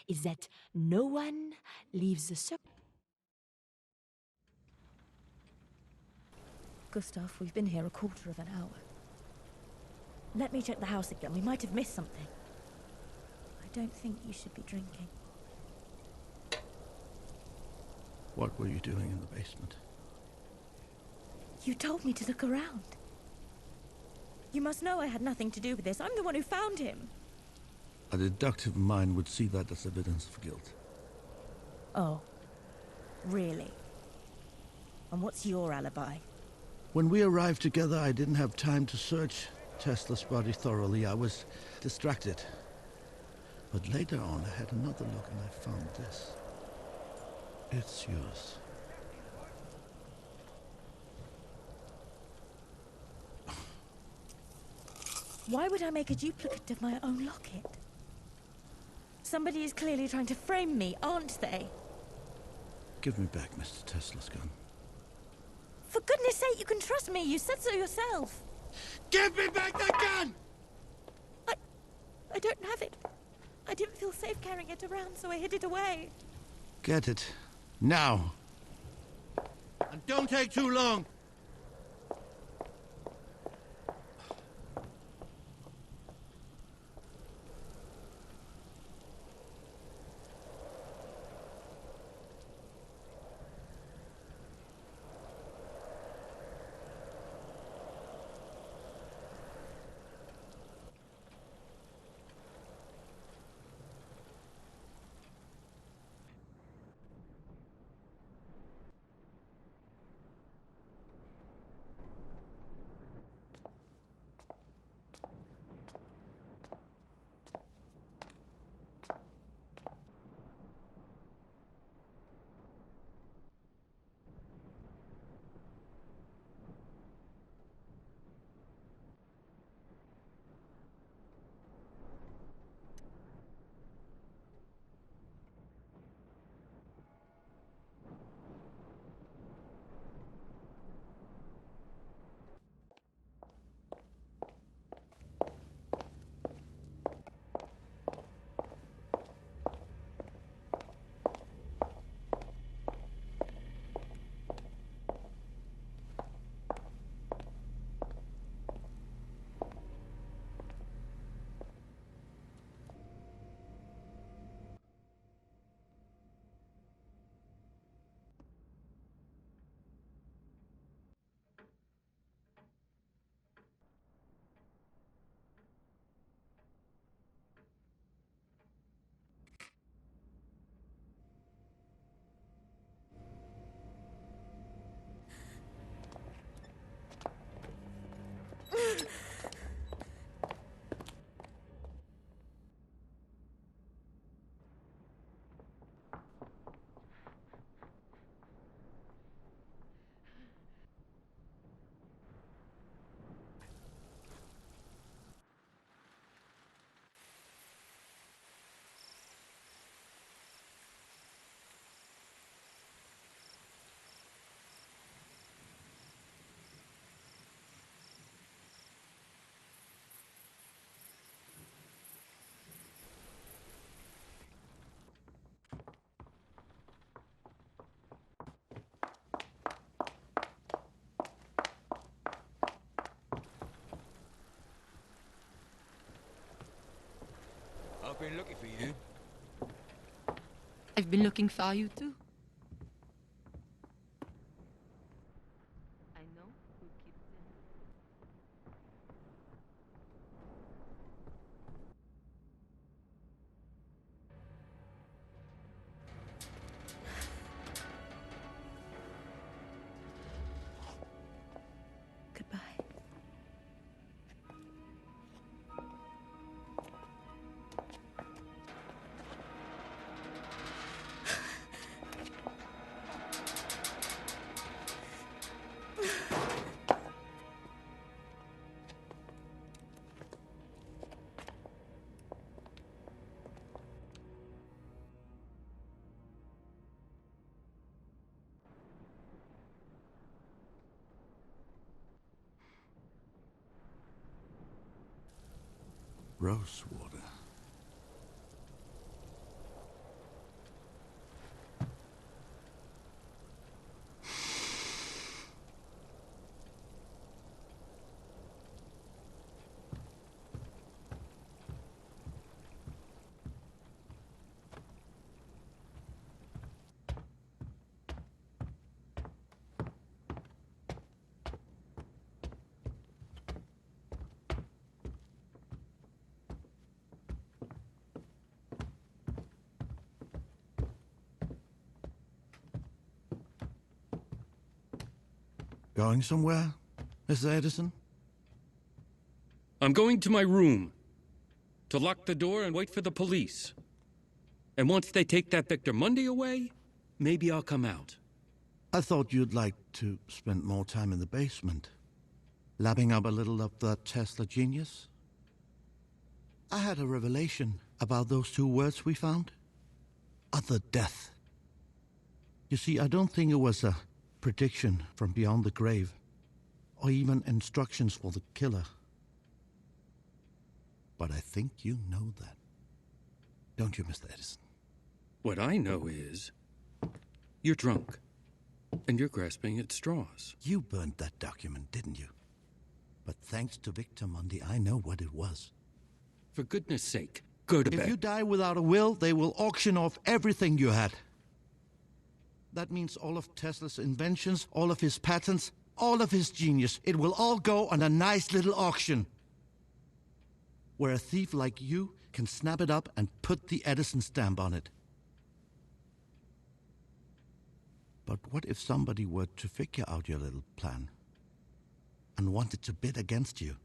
is that no one leaves the circle. Gustav, we've been here a quarter of an hour. Let me check the house again. We might have missed something. I don't think you should be drinking. What were you doing in the basement? You told me to look around. You must know I had nothing to do with this. I'm the one who found him. A deductive mind would see that as evidence of guilt. Oh, really? And what's your alibi? When we arrived together, I didn't have time to search Tesla's body thoroughly. I was distracted. But later on, I had another look and I found this. It's yours. Why would I make a duplicate of my own locket? Somebody is clearly trying to frame me, aren't they? Give me back Mr. Tesla's gun. For goodness sake, you can trust me. You said so yourself. Give me back that gun! I don't have it. I didn't feel safe carrying it around, so I hid it away. Get it. Now! And don't take too long! I've been looking for you. I've been looking for you too. I know who keeps them. Goodbye. Rose water. Going somewhere, Mr. Edison? I'm going to my room to lock the door and wait for the police. And once they take that Victor Monday away, maybe I'll come out. I thought you'd like to spend more time in the basement, lapping up a little of that Tesla genius. I had a revelation about those two words we found. Other death. You see, I don't think it was a prediction from beyond the grave, or even instructions for the killer. But I think you know that. Don't you, Mr. Edison? What I know is, you're drunk, and you're grasping at straws. You burned that document, didn't you? But thanks to Victor Monday, I know what it was. For goodness sake, go to bed. If you die without a will, they will auction off everything you had. That means all of Tesla's inventions, all of his patents, all of his genius. It will all go on a nice little auction, where a thief like you can snap it up and put the Edison stamp on it. But what if somebody were to figure out your little plan and wanted to bid against you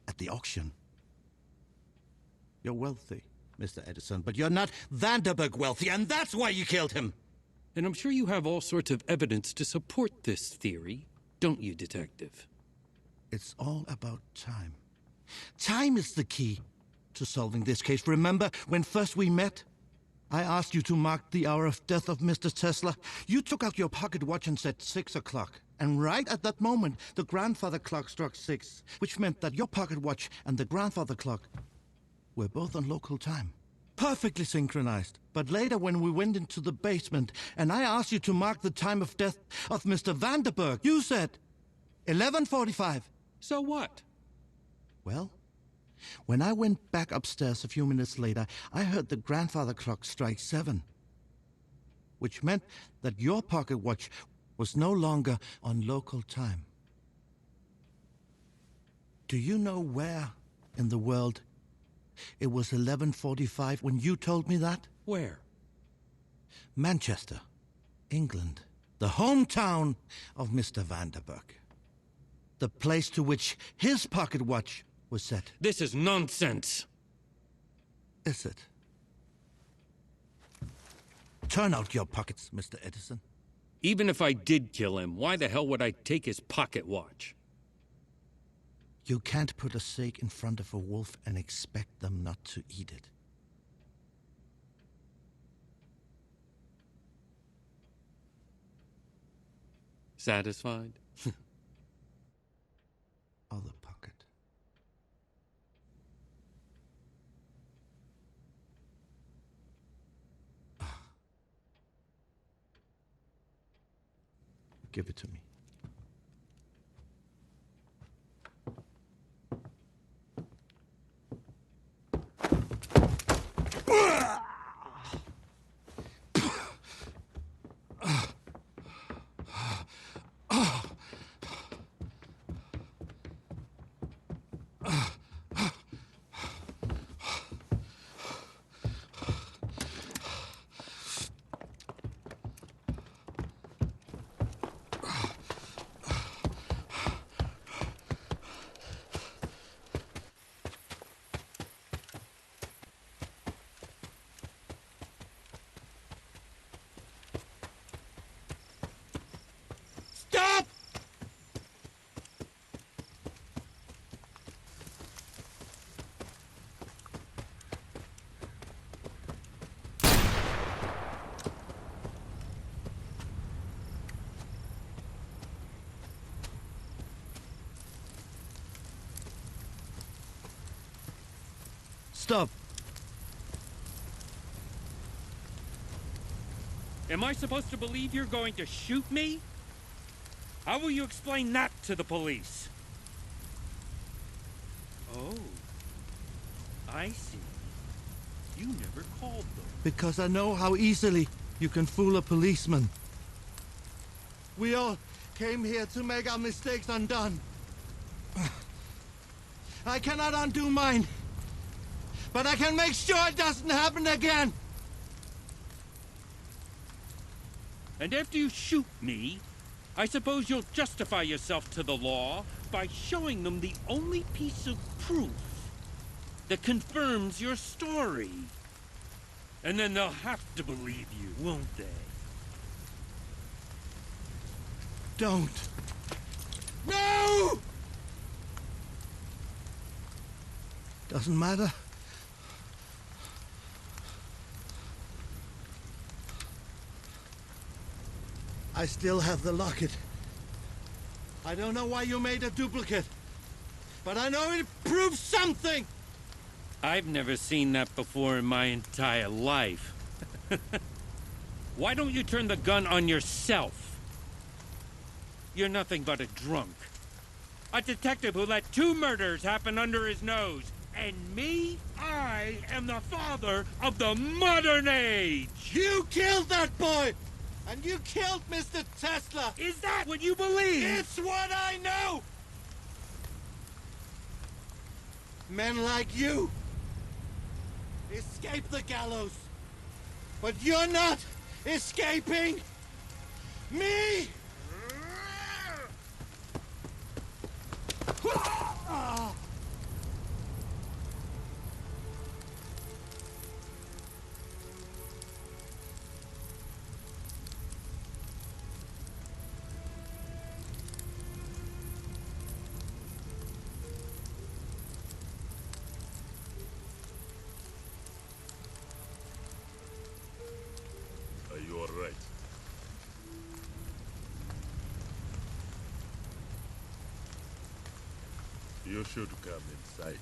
at the auction? You're wealthy, Mr. Edison, but you're not Vanderburg wealthy, and that's why you killed him. And I'm sure you have all sorts of evidence to support this theory, don't you, Detective? It's all about time. Time is the key to solving this case. Remember when first we met? I asked you to mark the hour of death of Mr. Tesla. You took out your pocket watch and said 6 o'clock. And right at that moment, the grandfather clock struck 6, which meant that your pocket watch and the grandfather clock were both on local time. Perfectly synchronized. But later when we went into the basement and I asked you to mark the time of death of Mr. Vanderburg, you said 11:45. So what? Well, when I went back upstairs a few minutes later, I heard the grandfather clock strike 7, which meant that your pocket watch was no longer on local time. Do you know where in the world it was 11:45 when you told me that? Where? Manchester, England, the hometown of Mr. Vanderburg. The place to which his pocket watch was set. This is nonsense. Is it? Turn out your pockets, Mr. Edison. Even if I did kill him, why the hell would I take his pocket watch? You can't put a steak in front of a wolf and expect them not to eat it. Satisfied? Other pocket. Give it to me. Stop! Stop. Am I supposed to believe you're going to shoot me? How will you explain that to the police? Oh, I see. You never called them. Because I know how easily you can fool a policeman. We all came here to make our mistakes undone. I cannot undo mine, but I can make sure it doesn't happen again. And after you shoot me, I suppose you'll justify yourself to the law by showing them the only piece of proof that confirms your story. And then they'll have to believe you, won't they? Don't. No! Doesn't matter. I still have the locket. I don't know why you made a duplicate, but I know it proves something! I've never seen that before in my entire life. Why don't you turn the gun on yourself? You're nothing but a drunk. A detective who let 2 murders happen under his nose. And me? I am the father of the modern age! You killed that boy! And you killed Mr. Tesla! Is that what you believe? It's what I know! Men like you escape the gallows, but you're not escaping me! Are you all right? You should come inside.